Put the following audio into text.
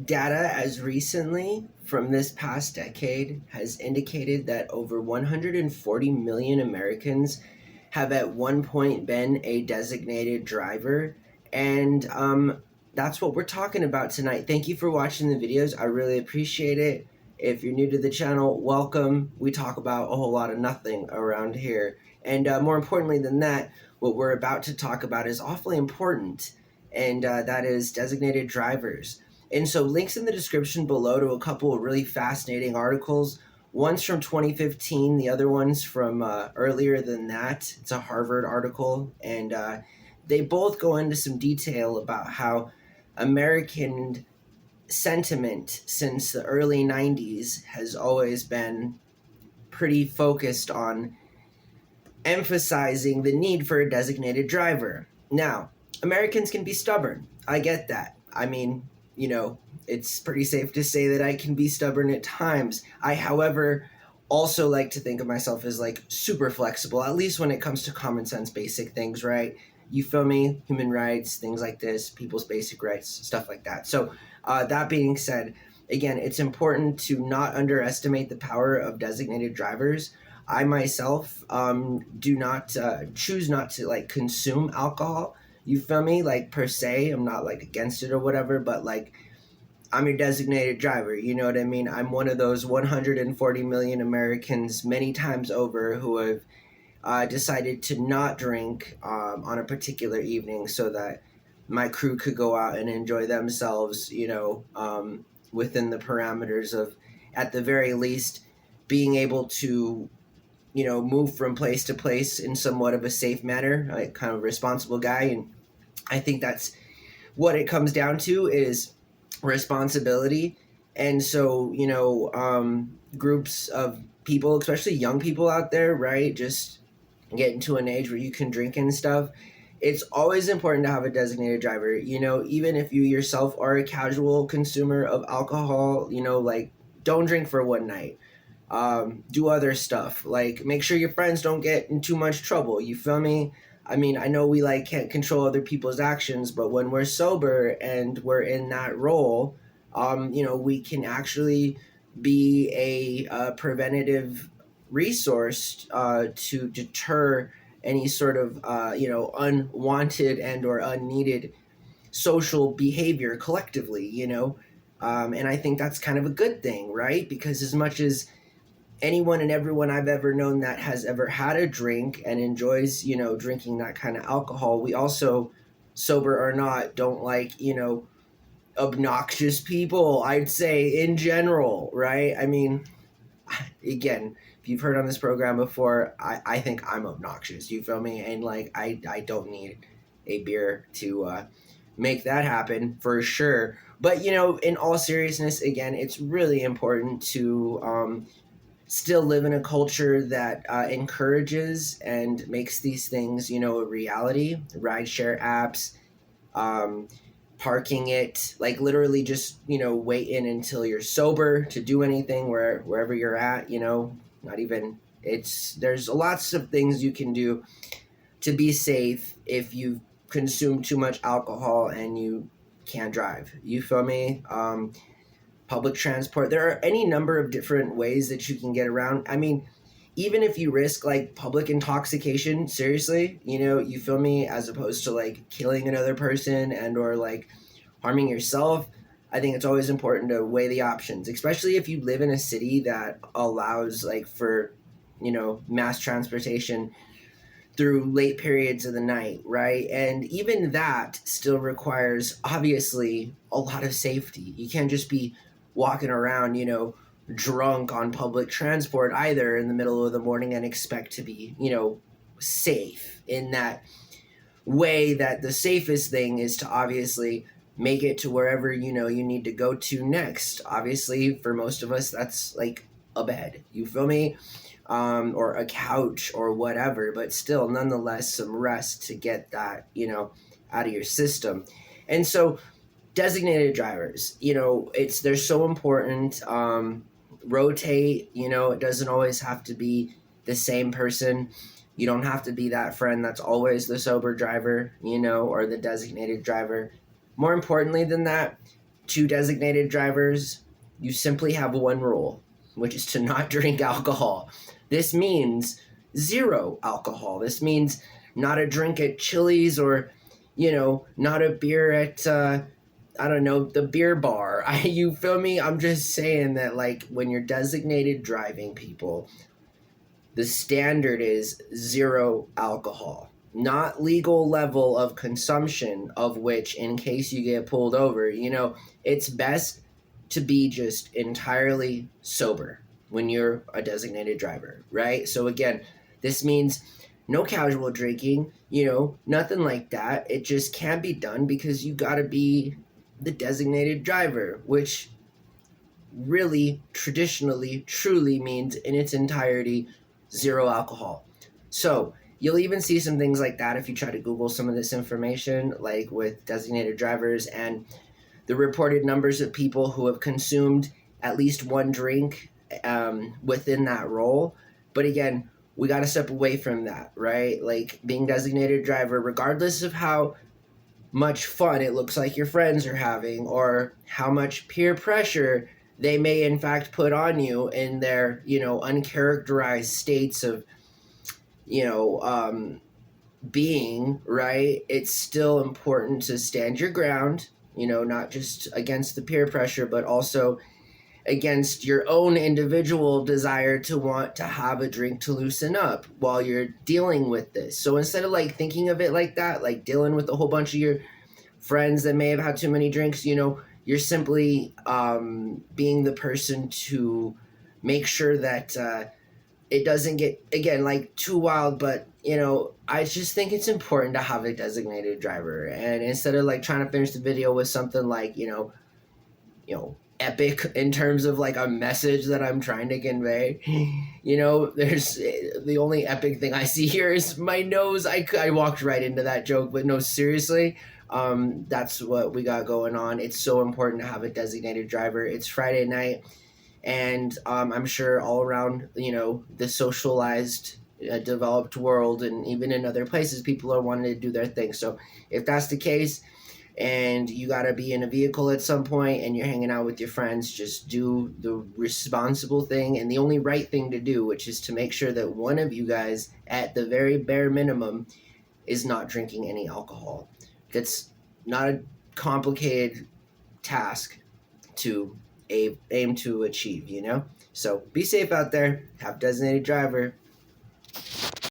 Data as recently from this past decade has indicated that over 140 million Americans have at one point been a designated driver. And that's what we're talking about tonight. Thank you for watching the videos. I really appreciate it. If you're new to the channel, welcome. We talk about a whole lot of nothing around here. And more importantly than that, what we're about to talk about is awfully important, and that is designated drivers. And so links in the description below to a couple of really fascinating articles. One's from 2015, the other one's from earlier than that. It's a Harvard article, and they both go into some detail about how American sentiment since the early 90s has always been pretty focused on emphasizing the need for a designated driver. Now, Americans can be stubborn. I get that. I mean, you know, it's pretty safe to say that I can be stubborn at times. I, however, also like to think of myself as like super flexible, at least when it comes to common sense, basic things, right? You feel me? Human rights, things like this, people's basic rights, stuff like that. So that being said, again, it's important to not underestimate the power of designated drivers. I myself do not choose not to like consume alcohol. You feel me? Like per se, I'm not like against it or whatever, but like I'm your designated driver. You know what I mean? I'm one of those 140 million Americans many times over who have decided to not drink on a particular evening so that my crew could go out and enjoy themselves, you know, within the parameters of, at the very least, being able to, you know, move from place to place in somewhat of a safe manner, like kind of a responsible guy. And I think that's what it comes down to, is responsibility. And so, you know, groups of people, especially young people out there, right, just getting to an age where you can drink and stuff, it's always important to have a designated driver. You know, even if you yourself are a casual consumer of alcohol, you know, like don't drink for one night. Do other stuff, like make sure your friends don't get in too much trouble. You feel me? I mean, I know we like can't control other people's actions, but when we're sober and we're in that role, you know, we can actually be a preventative resource to deter any sort of you know, unwanted and or unneeded social behavior collectively, you know. And I think that's kind of a good thing, right? Because as much as anyone and everyone I've ever known that has ever had a drink and enjoys, you know, drinking that kind of alcohol, we also, sober or not, don't like, you know, obnoxious people, I'd say, in general, right? I mean, again, if you've heard on this program before, I think I'm obnoxious, you feel me? And like, I don't need a beer to make that happen, for sure. But, you know, in all seriousness, again, it's really important to still live in a culture that encourages and makes these things, you know, a reality. Rideshare apps, parking it, like literally just, you know, wait in until you're sober to do anything wherever you're at, you know, not even, there's lots of things you can do to be safe if you consume too much alcohol and you can't drive. You feel me? Public transport, there are any number of different ways that you can get around. I mean, even if you risk like public intoxication, seriously, you know, you feel me, as opposed to like killing another person and or like harming yourself, I think it's always important to weigh the options, especially if you live in a city that allows like for, you know, mass transportation through late periods of the night, right? And even that still requires, obviously, a lot of safety. You can't just be walking around, you know, drunk on public transport either in the middle of the morning and expect to be, you know, safe in that way. That the safest thing is to obviously make it to wherever, you know, you need to go to next. Obviously, for most of us, that's like a bed. You feel me? Or a couch or whatever, but still, nonetheless, some rest to get that, you know, out of your system. And so designated drivers, you know, they're so important. Rotate, you know, it doesn't always have to be the same person. You don't have to be that friend that's always the sober driver, you know, or the designated driver. More importantly than that, to designated drivers, you simply have one rule, which is to not drink alcohol. This means zero alcohol. This means not a drink at Chili's, or, not a beer at, I don't know, the beer bar. You feel me? I'm just saying that, like, when you're designated driving, people, the standard is zero alcohol. Not legal level of consumption, of which, in case you get pulled over, it's best to be just entirely sober when you're a designated driver, right? So again, this means no casual drinking, nothing like that. It just can't be done because you gotta be the designated driver, which really, traditionally, truly means in its entirety zero alcohol. So you'll even see some things like that if you try to Google some of this information, like with designated drivers and the reported numbers of people who have consumed at least one drink within that role. But again, we got to step away from that, right? Like, being designated driver, regardless of how much fun it looks like your friends are having, or how much peer pressure they may in fact put on you in their, uncharacterized states of, being, right? It's still important to stand your ground, not just against the peer pressure, but also against your own individual desire to want to have a drink to loosen up while you're dealing with this. So instead of like thinking of it like that, like dealing with a whole bunch of your friends that may have had too many drinks, you're simply being the person to make sure that it doesn't get, again, like too wild. But I just think it's important to have a designated driver, and instead of like trying to finish the video with something like epic in terms of like a message that I'm trying to convey, there's the only epic thing I see here is my nose. I walked right into that joke, but no, seriously, that's what we got going on. It's so important to have a designated driver. It's Friday night, and I'm sure all around the socialized developed world, and even in other places, people are wanting to do their thing. So if that's the case, and you got to be in a vehicle at some point and you're hanging out with your friends, just do the responsible thing and the only right thing to do, which is to make sure that one of you guys, at the very bare minimum, is not drinking any alcohol. That's not a complicated task to aim to achieve, So be safe out there. Have a designated driver.